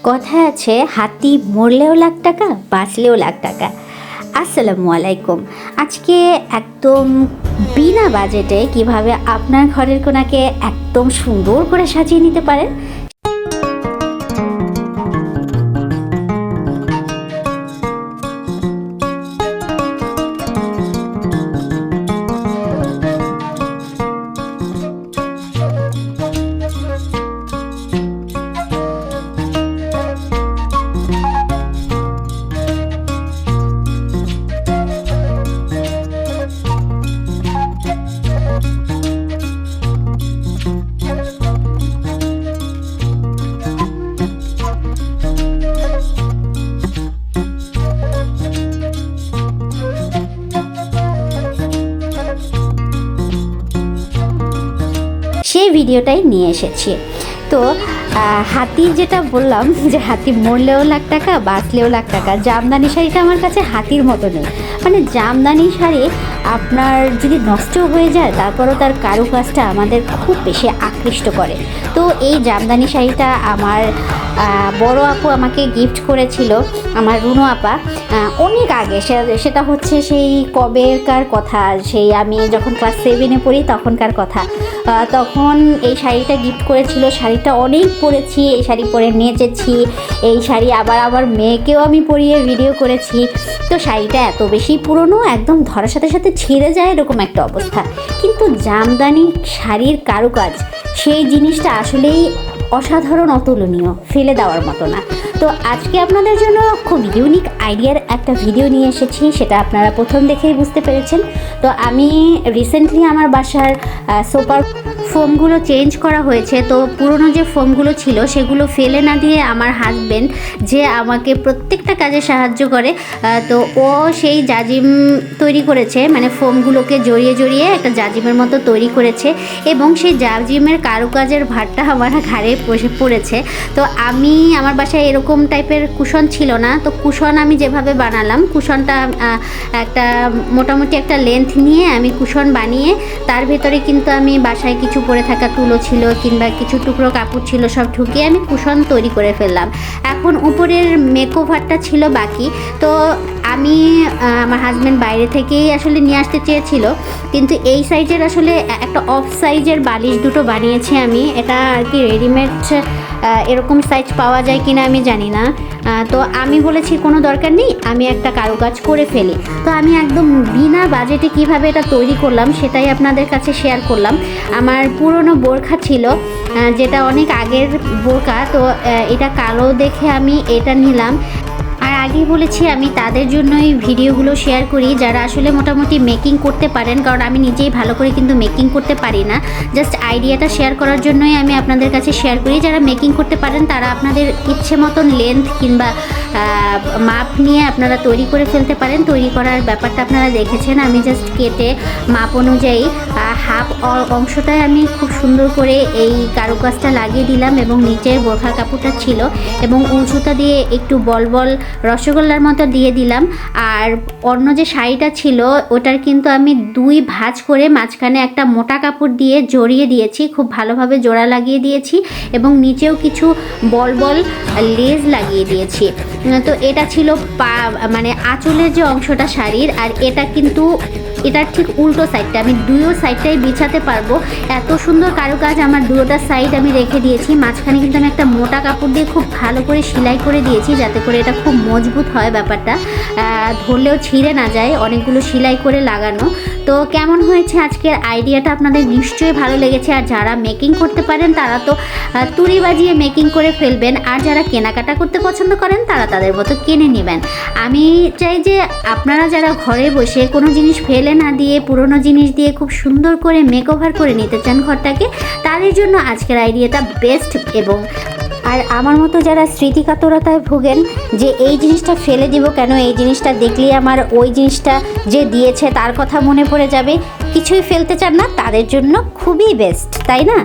কথায় আছে হাতি মরলেও লাখ টাকা, বাঁচলেও লাখ টাকা। আসসালামু আলাইকুম। আজকে একদম বিনা বাজেটে কিভাবে আপনার ঘরের কোণাকে একদম সুন্দর করে সাজিয়ে নিতে পারেন সেই ভিডিওটাই নিয়ে এসেছি। তো হাতি যেটা বললাম যে হাতি মরলেও লাখ টাকা, বাঁচলেও লাখ টাকা, জামদানি শাড়িটা আমার কাছে হাতির মতো নেই। মানে জামদানি শাড়ি আপনার যদি নষ্ট হয়ে যায় তারপরও তার কারুকাজটা আমাদের খুব বেশি আকৃষ্ট করে। তো এই জামদানি শাড়িটা আমার বড় আপু আমাকে গিফট করেছিল, আমার রুনু আপা, অনেক আগে। সেটা হচ্ছে সেই কবেকার কথা, সেই আমি যখন ক্লাস 7-এ পড়ি তখনকার কথা। তখন এই শাড়িটা গিফট করেছিল। শাড়িটা অনেক পরেছি, এই শাড়ি পরে নেচেছি, এই শাড়ি আবার মেয়েকেও আমি পরিয়ে ভিডিও করেছি। তো শাড়িটা এত বেশি পুরনো, একদম ধরার সাথে সাথে ছিঁড়ে যায় এরকম একটা অবস্থা। কিন্তু জামদানি শাড়ির কারুকাজ, সেই জিনিসটা আসলেই অসাধারণ, অতুলনীয়, ফেলে দেওয়ার মতো না। তো আজকে আপনাদের জন্য খুব ইউনিক আইডিয়ার একটা ভিডিও নিয়ে এসেছি, সেটা আপনারা প্রথম দেখেই বুঝতে পেরেছেন। তো আমি রিসেন্টলি আমার বাসার সোফার ফোমগুলো চেঞ্জ করা হয়েছে। তো পুরনো যে ফোমগুলো ছিল সেগুলো ফেলে না দিয়ে আমার হাজবেন্ড, যে আমাকে প্রত্যেকটা কাজে সাহায্য করে, তো ও সেই জাজিম তৈরি করেছে, মানে ফোমগুলোকে জড়িয়ে জড়িয়ে একটা জাজিমের মতো তৈরি করেছে, এবং সেই জাজিমের কারুকাজের ভারটা আমার ঘাড়ে পড়েছে। তো আমি, আমার বাসায় এরকম টাইপের কুশন ছিল না। তো কুশন আমি যেভাবে বানালাম, কুশনটা একটা মোটামুটি একটা লেন্থ নিয়ে আমি কুশন বানিয়ে তার ভেতরে কিন্তু আমি বাসায় কিছু পরে থাকা তুলো ছিল কিংবা কিছু টুকরো কাপড় ছিল, সব ঢুকিয়ে আমি কুশন তৈরি করে ফেললাম। এখন উপরের মেকওভারটা ছিল বাকি। তো আমি, আমার হাজব্যান্ড বাইরে থেকেই আসলে নিয়ে আসতে চেয়েছিল, কিন্তু এই সাইজের আসলে একটা অফ সাইজের বালিশ দুটো বানিয়েছি আমি। এটা আর কি রেডিমেড এরকম সাইজ পাওয়া যায় কিনা আমি জানি না। তো আমি বলেছি কোনো দরকার নেই, আমি একটা কারুকাজ করে ফেলি। তো আমি একদম বিনা বাজেটে কিভাবে এটা তৈরি করলাম সেটাই আপনাদের কাছে শেয়ার করলাম। আমার পুরনো বোরখা ছিল, যেটা অনেক আগের বোরখা। তো এটা কালো দেখে আমি এটা নিলাম। আর আগেই বলেছি আমি তাদের জন্যই ভিডিওগুলো শেয়ার করি যারা আসলে মোটামুটি মেকিং করতে পারেন, কারণ আমি নিজেই ভালো করে কিন্তু মেকিং করতে পারি না। জাস্ট আইডিয়াটা শেয়ার করার জন্যই আমি আপনাদের কাছে শেয়ার করি। যারা মেকিং করতে পারেন তারা আপনাদের ইচ্ছে মতন লেন্থ কিংবা মাপ নিয়ে আপনারা তৈরি করে ফেলতে পারেন। তৈরি করার ব্যাপারটা আপনারা দেখেছেন, আমি জাস্ট কেটে মাপ অনুযায়ী হাফ অংশটায় আমি খুব সুন্দর করে এই কারুকাজটা লাগিয়ে দিলাম, এবং নিচের বোরখা কাপড়টা ছিল এবং উঁচুটা দিয়ে একটু বল রসগোল্লার মতো দিয়ে দিলাম। আর অন্য যে শাড়িটা ছিল ওটার কিন্তু আমি 2 ভাঁজ করে মাঝখানে একটা মোটা কাপড় দিয়ে জড়িয়ে দিয়েছি, খুব ভালোভাবে জোড়া লাগিয়ে দিয়েছি, এবং নিচেও কিছু বল লেজ লাগিয়ে দিয়েছি। তো এটা ছিল মানে আঁচলের যে অংশটা শাড়ির, আর এটা কিন্তু এটার ঠিক উল্টো সাইডটা আমি দুটো সাইডটাই বিছাতে পারবো। এত সুন্দর কারুকাজ আমার দুটোটা সাইড আমি রেখে দিয়েছি। মাঝখানে কিন্তু আমি একটা মোটা কাপড় দিয়ে খুব ভালো করে সেলাই করে দিয়েছি, যাতে করে এটা খুব মজবুত হয়, ব্যাপারটা ধরলেও ছিঁড়ে না যায়, অনেকগুলো সেলাই করে লাগানো। তো কেমন হয়েছে আজকের আইডিয়াটা? আপনাদের নিশ্চয়ই ভালো লেগেছে। আর যারা মেকিং করতে পারেন তারা তো তুড়ি বাজিয়ে মেকিং করে ফেলবেন, আর যারা কেনাকাটা করতে পছন্দ করেন তারা তাদের মতো কিনে নেবেন। আমি চাই যে আপনারা যারা ঘরে বসে কোনো জিনিস ফেলে না দিয়ে পুরনো জিনিস দিয়ে খুব সুন্দর করে মেকওভার করে নিতে চান ঘরটাকে, তাদের জন্য আজকের আইডিয়াটা বেস্ট। এবং আর আমার মতো যারা স্মৃতিকাতরতায় ভোগেন যে এই জিনিসটা ফেলে দিব কেন, এই জিনিসটা দেখলেই আমার ওই জিনিসটা যে দিয়েছে তার কথা মনে পড়ে যাবে, কিছুই ফেলতে চান না, তাদের জন্য খুবই বেস্ট, তাই না?